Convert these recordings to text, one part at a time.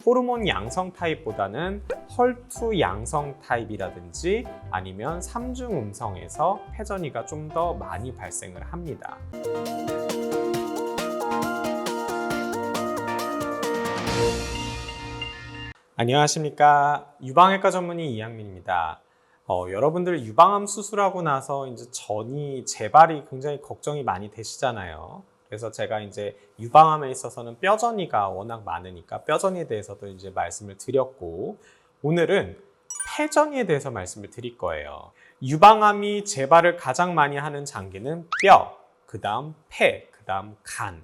호르몬 양성 타입보다는 헐투 양성 타입이라든지 아니면 삼중 음성에서 패전이가 좀 더 많이 발생을 합니다. 안녕하십니까. 유방외과 전문의 이양민입니다. 여러분들 유방암 수술하고 나서 이제 전이 재발이 굉장히 걱정이 많이 되시잖아요. 그래서 제가 이제 유방암에 있어서는 뼈전이가 워낙 많으니까 뼈전이에 대해서도 이제 말씀을 드렸고, 오늘은 폐전이에 대해서 말씀을 드릴 거예요. 유방암이 재발을 가장 많이 하는 장기는 뼈, 그 다음 폐, 그 다음 간,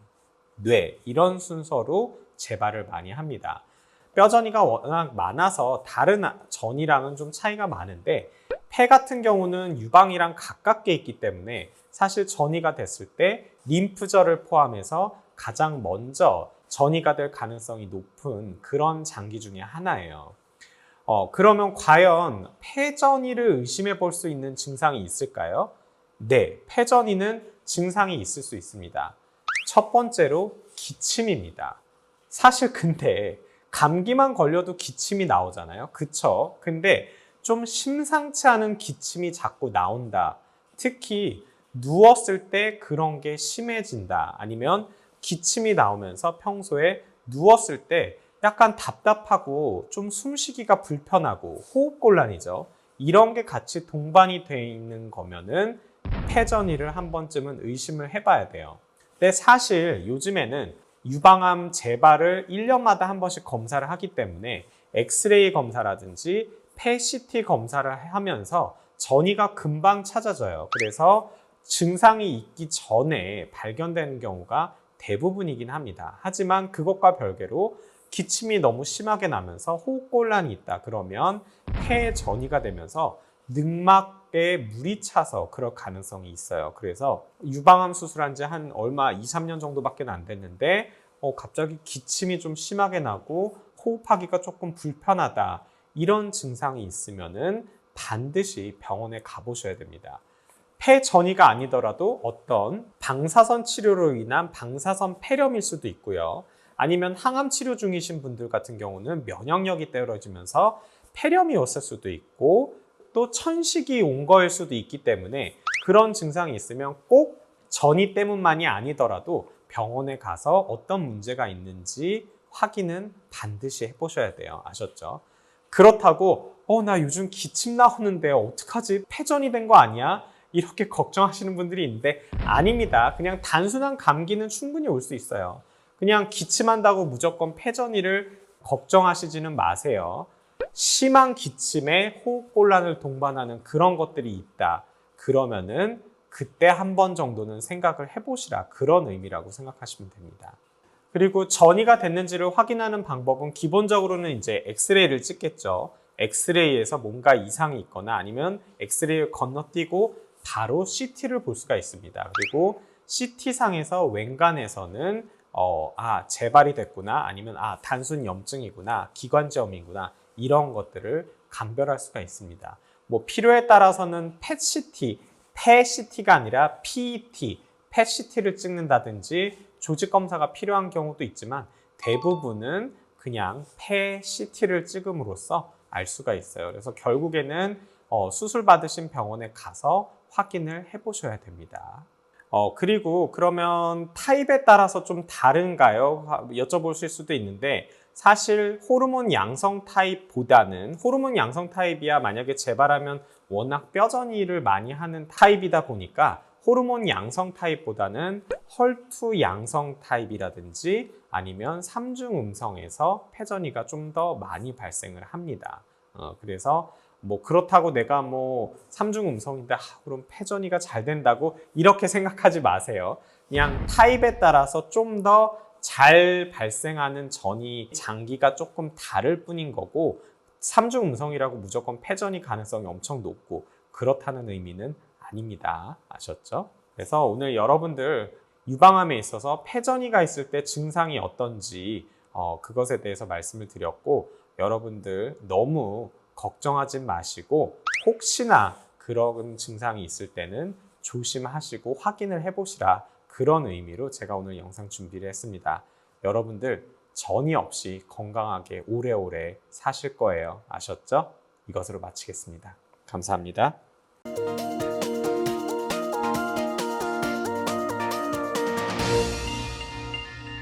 뇌, 이런 순서로 재발을 많이 합니다. 뼈전이가 워낙 많아서 다른 전이랑은 좀 차이가 많은데, 폐 같은 경우는 유방이랑 가깝게 있기 때문에 사실 전이가 됐을 때 림프절을 포함해서 가장 먼저 전이가 될 가능성이 높은 그런 장기 중에 하나예요. 그러면 과연 폐전이를 의심해 볼 수 있는 증상이 있을까요? 네, 폐전이는 증상이 있을 수 있습니다. 첫 번째로 기침입니다. 사실 근데 감기만 걸려도 기침이 나오잖아요. 그쵸? 근데 좀 심상치 않은 기침이 자꾸 나온다. 특히 누웠을 때 그런 게 심해진다. 아니면 기침이 나오면서 평소에 누웠을 때 약간 답답하고 좀 숨쉬기가 불편하고 호흡곤란이죠. 이런 게 같이 동반이 되어 있는 거면은 폐전이를 한 번쯤은 의심을 해봐야 돼요. 근데 사실 요즘에는 유방암 재발을 1년마다 한 번씩 검사를 하기 때문에 엑스레이 검사라든지 펫CT 검사를 하면서 전이가 금방 찾아져요. 그래서 증상이 있기 전에 발견되는 경우가 대부분이긴 합니다. 하지만 그것과 별개로 기침이 너무 심하게 나면서 호흡곤란이 있다 그러면 폐전이가 되면서 늑막에 물이 차서 그럴 가능성이 있어요. 그래서 유방암 수술한 지 한 얼마 2, 3년 정도밖에 안 됐는데 갑자기 기침이 좀 심하게 나고 호흡하기가 조금 불편하다, 이런 증상이 있으면은 반드시 병원에 가보셔야 됩니다. 폐전이가 아니더라도 어떤 방사선 치료로 인한 방사선 폐렴일 수도 있고요. 아니면 항암 치료 중이신 분들 같은 경우는 면역력이 떨어지면서 폐렴이 왔을 수도 있고, 또 천식이 온 거일 수도 있기 때문에 그런 증상이 있으면 꼭 전이 때문만이 아니더라도 병원에 가서 어떤 문제가 있는지 확인은 반드시 해보셔야 돼요. 아셨죠? 그렇다고 나 요즘 기침 나오는데 어떡하지? 폐전이 된 거 아니야? 이렇게 걱정하시는 분들이 있는데 아닙니다. 그냥 단순한 감기는 충분히 올 수 있어요. 그냥 기침한다고 무조건 폐전이를 걱정하시지는 마세요. 심한 기침에 호흡곤란을 동반하는 그런 것들이 있다. 그러면은 그때 한 번 정도는 생각을 해보시라, 그런 의미라고 생각하시면 됩니다. 그리고 전이가 됐는지를 확인하는 방법은 기본적으로는 이제 엑스레이를 찍겠죠. 엑스레이에서 뭔가 이상이 있거나 아니면 엑스레이를 건너뛰고 바로 CT를 볼 수가 있습니다. 그리고 CT상에서 웬간에서는 재발이 됐구나, 아니면 단순 염증이구나, 기관지염이구나, 이런 것들을 감별할 수가 있습니다. 뭐 필요에 따라서는 펫CT가 아니라 PET, 펫CT를 찍는다든지 조직 검사가 필요한 경우도 있지만 대부분은 그냥 펫CT를 찍음으로써 알 수가 있어요. 그래서 결국에는 수술 받으신 병원에 가서 확인을 해보셔야 됩니다. 그리고 그러면 타입에 따라서 좀 다른가요? 여쭤보실 수도 있는데, 사실 호르몬 양성 타입보다는, 호르몬 양성 타입이야 만약에 재발하면 워낙 뼈전이를 많이 하는 타입이다 보니까 호르몬 양성 타입보다는 헐투 양성 타입이라든지 아니면 삼중 음성에서 폐전이가 좀 더 많이 발생을 합니다. 그래서 뭐 그렇다고 내가 뭐 삼중 음성인데 그럼 폐전이가 잘 된다고 이렇게 생각하지 마세요. 그냥 타입에 따라서 좀 더 잘 발생하는 전이 장기가 조금 다를 뿐인 거고, 삼중 음성이라고 무조건 폐전이 가능성이 엄청 높고 그렇다는 의미는 아닙니다. 아셨죠? 그래서 오늘 여러분들 유방암에 있어서 폐전이가 있을 때 증상이 어떤지 그것에 대해서 말씀을 드렸고, 여러분들 너무 걱정하지 마시고 혹시나 그런 증상이 있을 때는 조심하시고 확인을 해보시라, 그런 의미로 제가 오늘 영상 준비를 했습니다. 여러분들 전이 없이 건강하게 오래오래 사실 거예요. 아셨죠? 이것으로 마치겠습니다. 감사합니다.